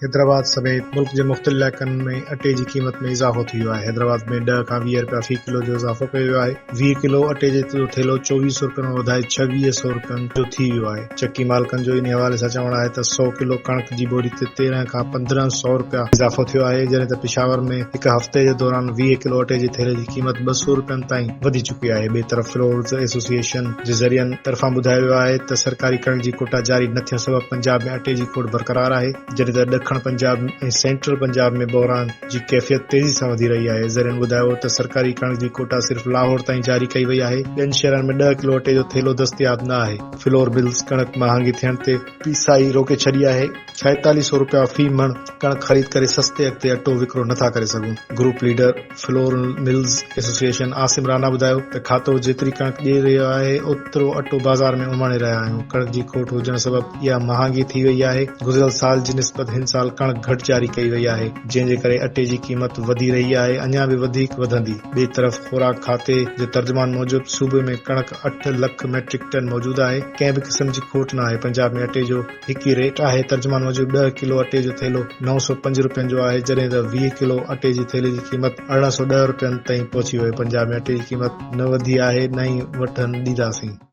हैदराबाद समेत मुल्क जे मुख़्तलिफ़ इलाइक़नि में अटे जी क़ीमत में इज़ाफ़ो थी वियो आहे। हैदराबाद में 10 खां 20 रुपया फ़ी किलो जो इज़ाफ़ो कयो वियो आहे। 20 किलो अटे जो थेलो 2400 रुपयनि में वधाए 2600 रुपयनि जो थी वियो आहे। चक्की मालिकनि जो इन हवाले सां चवणु आहे त 100 किलो कणक जी बोरी ते 13 खां 1500 रुपया इज़ाफ़ो थियो आहे, जॾहिं त पेशावर में हिक हफ़्ते जे दौरान 20 किलो अटे जे थेले जी क़ीमत 200 रुपयनि ताईं वधी चुकी आहे। ॿिए तरफ़ फ्लोर्स एसोसिएशन जे ज़रियनि तरफ़ां ॿुधायो वियो आहे त सरकारी कणक जी कोटा जारी न थियण सबबि पंजाब में अटे जी खोट बरक़रार आहे, जॾहिं त ॾखण पंजाब ऐं सेंट्रल पंजाब में बहरान जी कैफ़ियत तेज़ी सां वधी रही आहे। ज़रियनि ॿुधायो त सरकारी कणक जी कोटा सिर्फ़ लाहौर ताईं जारी कई वई आहे। ॿियनि शहरनि में 10 किलो अटे जो थेलो दस्तियाब न आहे। फ्लोर मिल्स कणक महांगी थियण ते पीसाई रोके छॾी आहे। 4600 रुपया फी मण कणक ख़रीद करे सस्ते अॻिते अटो विकिरो नथा करे सघूं। Group leader flour mills association Asim Rana ॿुधायो त खातो जेतिरी कणक ॾेई रहियो आहे ओतिरो अटो बाज़ार में उमाणे रहिया आहियूं। कणक जी खोट हुजण सबबि इहा महांगी थी वई आहे। गुज़िरियल साल जी निस्बत हिन साल कणक घटि जारी कई वई आहे, जंहिं जे करे अटे जी क़ीमत वधी रही आहे, अञा बि वधीक वधंदी। ॿिए तरफ़ खुराक खाते जे तर्जुमान मूजिबि सूबे में कणक 8 लख मैट्रिक टन मौजूद आहे। कंहिं बि क़िस्म जी खोट न आहे। पंजाब में अटे जो हिकु ई रेट आहे। तर्जुमान मूजिबि 10 किलो अटे जो थेलो 905 रुपयनि जो आहे, जॾहिं त 20 किलो अटे जी थेले जी क़ीमत 1810 रुपयनि ताईं पहुची वई। पंजाब में अटे जी क़ीमत न वधी आहे, न ई वठण ॾींदासीं।